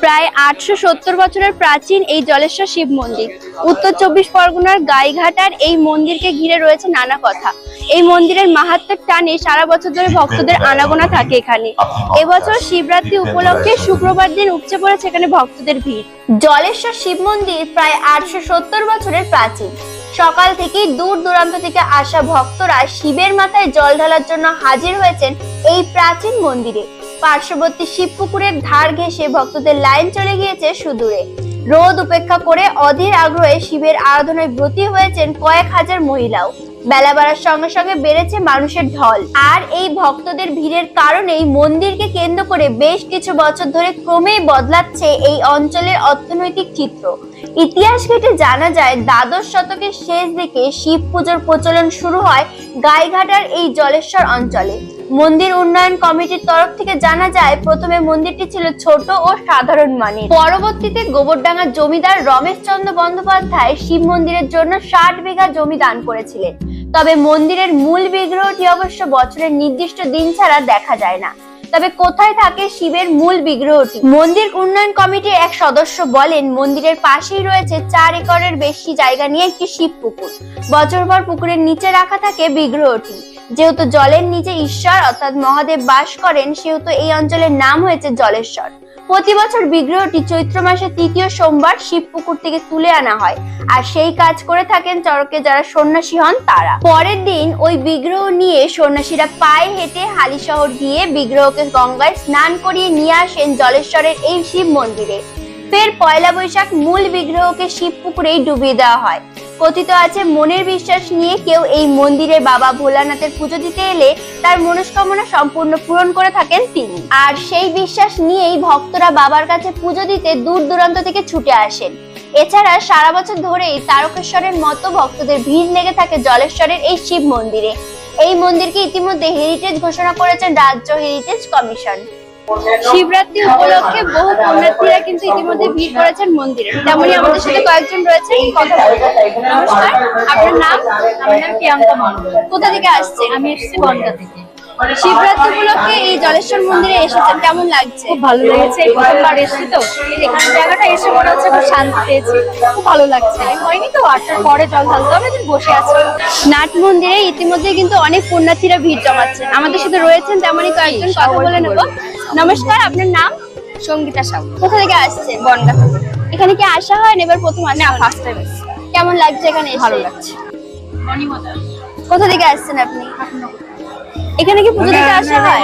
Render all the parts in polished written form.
প্রায় 870 বছরের প্রাচীন এই জলেশ্বর শিব মন্দির উত্তর 24 পরগনার গাইঘাটার এই মন্দিরকে ঘিরে রয়েছে নানা কথা। এই মন্দিরের মাহাত্ম্যের টানে সারা বছর ধরে ভক্তদের আনাগোনা থাকে এখানে। এবছর শিবরাত্রি উপলক্ষে শুক্রবার দিন উপচে পড়েছে এখানে ভক্তদের ভিড়। জলেশ্বর শিব মন্দির প্রায় 870 বছরের প্রাচীন। সকাল থেকেই দূর দূরান্ত থেকে আসা ভক্তরা শিবের মাথায় জল ঢালার জন্য হাজির হয়েছেন এই প্রাচীন মন্দিরে। পার্শ্ববর্তী শিবপুকুরের ধার ঘেঁষে ভক্তদের লাইন চলে গিয়েছে সুদূরে। রোদ উপেক্ষা করে অধীর আগ্রহে শিবের আরাধনায় ব্রতী হয়েছেন কয়েক হাজার মহিলাও। বেলা বাড়ার সঙ্গে সঙ্গে বেড়েছে মানুষের ঢল। আর এই ভক্তদের ভিড়ের কারণেই মন্দিরকে কেন্দ্র করে বেশ কিছু বছর ধরে ক্রমেই বদলাচ্ছে এই অঞ্চলের অর্থনৈতিক চিত্র। ইতিহাস ঘেঁটে জানা যায় দ্বাদশ শতকের শেষ দিকে শিব পুজোর প্রচলন শুরু হয় গাইঘাটার এই জলেশ্বর অঞ্চলে। মন্দির উন্নয়ন কমিটির তরফ থেকে জানা যায় প্রথমে মন্দিরটি ছিল ছোট ও সাধারণ মানের। পরবর্তীতে গোবরডাঙ্গার জমিদার রমেশ চন্দ্র বন্দ্যোপাধ্যায় শিব মন্দিরের জন্য 60 বিঘা জমি দান করেছিলেন। তবে মন্দিরের মূল বিগ্রহটি অবশ্য বছরের নির্দিষ্ট দিন ছাড়া দেখা যায় না। তবে কোথায় থাকে শিবের মূল বিগ্রহটি? মন্দির উন্নয়ন কমিটির এক সদস্য বলেন, মন্দিরের পাশেই রয়েছে 4 একরের বেশি জায়গা নিয়ে একটি শিব পুকুর। বছরভর পুকুরের নিচে রাখা থাকে বিগ্রহটি। যেহেতু জলের নিচে ঈশ্বর অর্থাৎ মহাদেব বাস করেন, সেহেতু এই অঞ্চলের নাম হয়েছে জলেশ্বর। প্রতি বছর বিগ্রহটি চৈত্র মাসের 3য় সোমবার শিব পুকুর থেকে তুলে আনা হয়। আর সেই কাজ করে থাকেন চরকে যারা সন্ন্যাসী হন তারা। পরের দিন ওই বিগ্রহ নিয়ে সন্ন্যাসীরা পায়ে হেঁটে হালিশহর গিয়ে বিগ্রহকে গঙ্গায় স্নান করিয়ে নিয়ে আসেন জলেশ্বরের এই শিব মন্দিরে। ফের পয়লা বৈশাখ মূল বিগ্রহকে শিব পুকুরেই ডুবিয়ে দেওয়া হয়। কথিত আছে মনের বিশ্বাস নিয়ে কেউ এই মন্দিরে বাবা ভোলানাথের পুজো দিতে এলে তার মনস্কামনা সম্পূর্ণ পূরণ করে থাকেন তিনি। আর সেই বিশ্বাস নিয়েই ভক্তরা বাবার কাছে পুজো দিতে দূর দূরান্ত থেকে ছুটে আসেন। এছাড়া সারা বছর ধরেই তারকেশ্বরের মতো ভক্তদের ভিড় লেগে থাকে জলেশ্বরের এই শিব মন্দিরে। এই মন্দিরকে ইতিমধ্যে হেরিটেজ ঘোষণা করেছেন রাজ্য হেরিটেজ কমিশন। শিবরাত্রি উপলক্ষে বহু পুণ্যার্থীরা কিন্তু ইতিমধ্যে ভিড় করেছেন মন্দিরে। তেমনি আমাদের সাথে কয়েকজন রয়েছেন, কথা বলবো। নমস্কার, আপনার নাম? আমার নাম প্রিয়াঙ্কা মন্ডল। কোথা থেকে আসছেন? আমি এসেছি বনগা থেকে। শিবরাত্রি উপলক্ষে এই জলেশ্বর মন্দিরে এসেছেন, কেমন লাগছে? খুব ভালো লেগেছে, প্রথমবার এসেছি তো এখানে জায়গাটা এসে মনে হচ্ছে খুব শান্তি পেয়েছি, খুব ভালো লাগছে। হয়নি তো 8টার পরে জল ঢালতে হবে, দিন বসে আছি। নাট মন্দিরে ইতিমধ্যে কিন্তু অনেক পুণ্যার্থীরা ভিড় জমাচ্ছেন। আমাদের সাথে রয়েছেন তেমনই কয়েকজন, কথা বলে নেব। নমস্কার, আপনার নাম? সঙ্গীতা সাউ। কোথা থেকে আসছেন? বনগা থেকে। এখানে কি আসা হয় না এবার প্রথম আসা? না, ফার্স্ট টাইম এসেছি। কেমন লাগছে এখানে এসে? ভালো লাগছে। কোথা থেকে আসছেন আপনি? এখানে কি পুজো দিতে আসা হয়?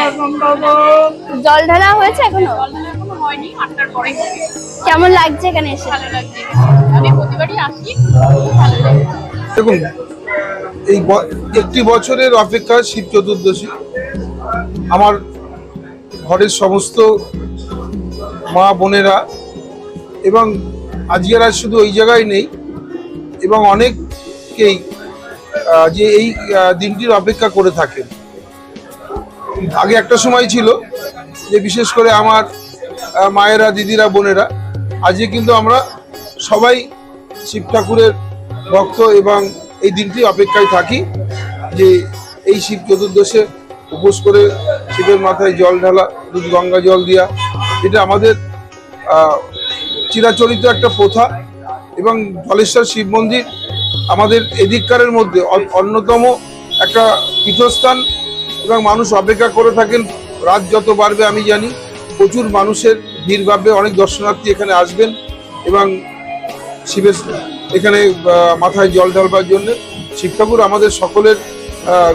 জল ঢালা হয়েছে এখনো? হয়নি, 8টার পরে হবে। কেমন লাগছে এখানে এসে? ভালো লাগছে, আমি প্রতিবারই আসি, ভালো লাগে। দেখুন, এই একটি বছরের অপেক্ষা শিব চতুর্দশী। আমার ঘরের সমস্ত মা বোনেরা এবং আজকের আজ শুধু ওই জায়গায় নেই এবং অনেককেই যে এই দিনটির অপেক্ষা করে থাকেন। আগে একটা সময় ছিল যে বিশেষ করে আমার মায়েরা, দিদিরা, বোনেরা, আজকে কিন্তু আমরা সবাই শিব ঠাকুরের ভক্ত এবং এই দিনটি অপেক্ষায় থাকি যে এই শিব চতুর্দশে উপোস করে শিবের মাথায় জল ঢালা, দুধ গঙ্গা জল দেওয়া, এটা আমাদের চিরাচরিত একটা প্রথা। এবং জলেশ্বর শিব মন্দির আমাদের এদিককারের মধ্যে অন্যতম একটা পীঠস্থান এবং মানুষ অপেক্ষা করে থাকেন। রাত যত বাড়বে আমি জানি প্রচুর মানুষের ভিড় বাড়বে, অনেক দর্শনার্থী এখানে আসবেন এবং শিবের এখানে মাথায় জল ঢালবার জন্য। শিব ঠাকুর আমাদের সকলের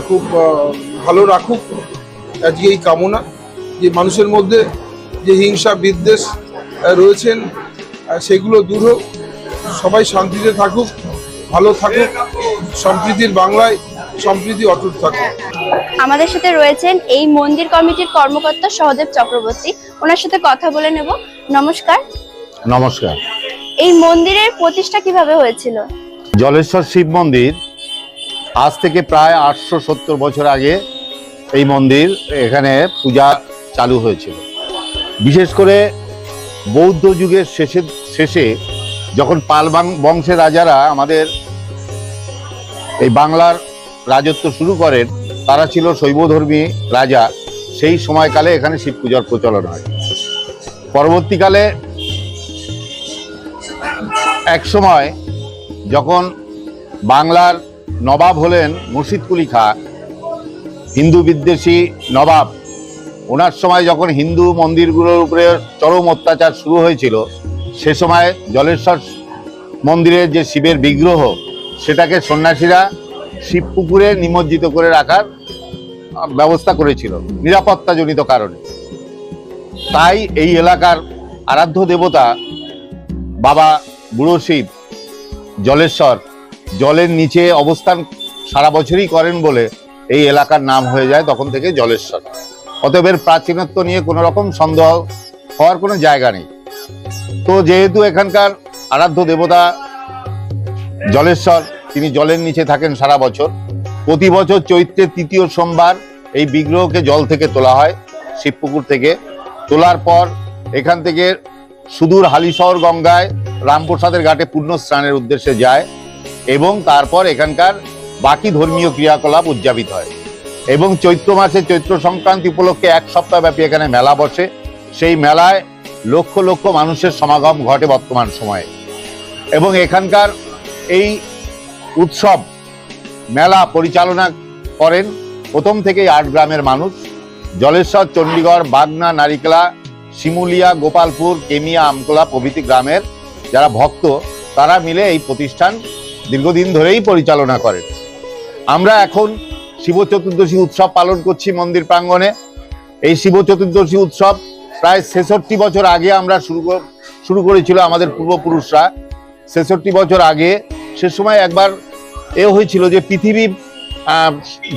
খুব ভালো রাখুক, আজকে এই কামনা যে মানুষের মধ্যে যে হিংসা বিদ্বেষ রয়েছেন সেগুলো দূর হোক, সবাই শান্তিতে থাকুক, ভালো থাকুক, সম্প্রীতির বাংলায় সম্প্রীতি অটুট থাকুক। আমাদের সাথে রয়েছেন এই মন্দির কমিটির কর্মকর্তা সহদেব চক্রবর্তী, ওনার সাথে কথা বলে নেব। নমস্কার। নমস্কার। এই মন্দিরের প্রতিষ্ঠা কিভাবে হয়েছিল? জলেশ্বর শিব মন্দির আজ থেকে প্রায় 870 বছর আগে এই মন্দির এখানে পূজা চালু হয়েছিল। বিশেষ করে বৌদ্ধ যুগের শেষে যখন পাল বংশের রাজারা আমাদের এই বাংলার রাজত্ব শুরু করেন, তারা ছিল শৈবধর্মী রাজা। সেই সময়কালে এখানে শিব পূজার প্রচলন হয়। পরবর্তীকালে এক সময় যখন বাংলার নবাব হলেন মুর্শিদ কুলি খাঁ, হিন্দু বিদ্বেষী নবাব, ওনার সময় যখন হিন্দু মন্দিরগুলোর উপরে চরম অত্যাচার শুরু হয়েছিল, সে সময় জলেশ্বর মন্দিরের যে শিবের বিগ্রহ, সেটাকে সন্ন্যাসীরা শিবপুকুরে নিমজ্জিত করে রাখার ব্যবস্থা করেছিল নিরাপত্তাজনিত কারণে। তাই এই এলাকার আরাধ্য দেবতা বাবা বুড়ো শিব জলেশ্বর জলের নিচে অবস্থান সারা বছরই করেন বলে এই এলাকার নাম হয়ে যায় তখন থেকে জলেশ্বর। অতএব এর প্রাচীনত্ব নিয়ে কোনো রকম সন্দেহ হওয়ার কোনো জায়গা নেই। তো যেহেতু এখানকার আরাধ্য দেবতা জলেশ্বর, তিনি জলের নিচে থাকেন সারা বছর, প্রতি বছর চৈত্রের তৃতীয় সোমবার এই বিগ্রহকে জল থেকে তোলা হয়, শিবপুকুর থেকে। তোলার পর এখান থেকে সুদূর হালিশহর গঙ্গায় রামপ্রসাদের ঘাটে পুণ্য স্নানের উদ্দেশ্যে যায় এবং তারপর এখানকার বাকি ধর্মীয় ক্রিয়াকলাপ উদযাপিত হয়। এবং চৈত্র মাসে চৈত্র সংক্রান্তি উপলক্ষে এক সপ্তাহ ব্যাপী এখানে মেলা বসে। সেই মেলায় লক্ষ লক্ষ মানুষের সমাগম ঘটে বর্তমান সময়ে। এবং এখানকার এই উৎসব মেলা পরিচালনা করেন প্রথম থেকেই 8 গ্রামের মানুষ, জলেশ্বর, চণ্ডীগড়, বাগনা, নারিকেলা, শিমুলিয়া, গোপালপুর, কেমিয়া, আমকোলা প্রভৃতি গ্রামের যারা ভক্ত, তারা মিলে এই প্রতিষ্ঠান দীর্ঘদিন ধরেই পরিচালনা করেন। আমরা এখন শিব চতুর্দশী উৎসব পালন করছি মন্দির প্রাঙ্গণে। এই শিব চতুর্দশী উৎসব প্রায় 66 বছর আগে আমরা শুরু করেছিল আমাদের পূর্বপুরুষরা। 66 বছর আগে, সে সময় একবার এ হয়েছিল যে পৃথিবী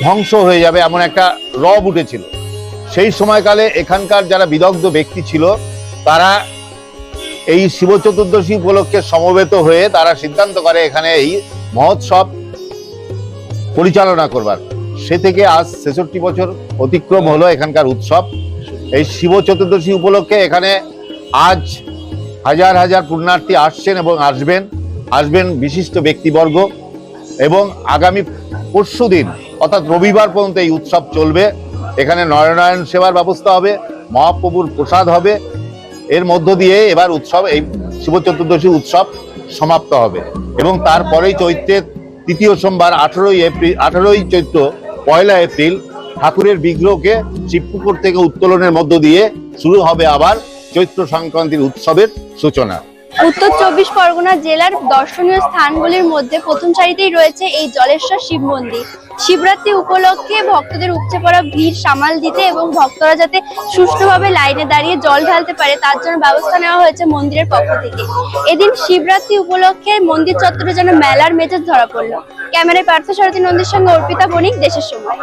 ধ্বংস হয়ে যাবে এমন একটা রব উঠেছিল। সেই সময়কালে এখানকার যারা বিদগ্ধ ব্যক্তি ছিল, তারা এই শিব চতুর্দশী উপলক্ষে সমবেত হয়ে তারা সিদ্ধান্ত করে এখানে এই মহোৎসব পরিচালনা করবার। সে থেকে আজ 66 বছর অতিক্রম হলো এখানকার উৎসব। এই শিব চতুর্দশী উপলক্ষে এখানে আজ হাজার হাজার পুণ্যার্থী আসছেন এবং আসবেন বিশিষ্ট ব্যক্তিবর্গ। এবং আগামী পরশুদিন অর্থাৎ রবিবার পর্যন্ত এই উৎসব চলবে। এখানে নরনারায়ণ সেবার ব্যবস্থা হবে, মহাপ্রভুর প্রসাদ হবে। এর মধ্য দিয়ে এবার উৎসব, এই শিব চতুর্দশী উৎসব সমাপ্ত হবে। এবং তারপরেই চৈত্রের তৃতীয় সোমবার 18ই চৈত্র, 1 এপ্রিল ঠাকুরের বিগ্রহকে শিবপুকুর থেকে উত্তোলনের মধ্য দিয়ে শুরু হবে আবার চৈত্র সংক্রান্তির উৎসবের সূচনা। উত্তর 24 পরগনা জেলার দর্শনীয় স্থানগুলির মধ্যে প্রথম সারিতেই রয়েছে এই জলেশ্বর শিব মন্দির। শিবরাত্রি উপলক্ষে ভক্তদের উপচে পড়া ভিড় সামাল দিতে এবং ভক্তরা যাতে সুষ্ঠুভাবে লাইনে দাঁড়িয়ে জল ঢালতে পারে তার জন্য ব্যবস্থা নেওয়া হয়েছে মন্দিরের পক্ষ থেকে। এদিন শিবরাত্রি উপলক্ষে মন্দির চত্বরে যেন মেলার মেজাজ ধরা পড়লো। ক্যামেরায় পার্থ সারথী নন্দীর সঙ্গে অর্পিতা বণিক, দেশের সময়।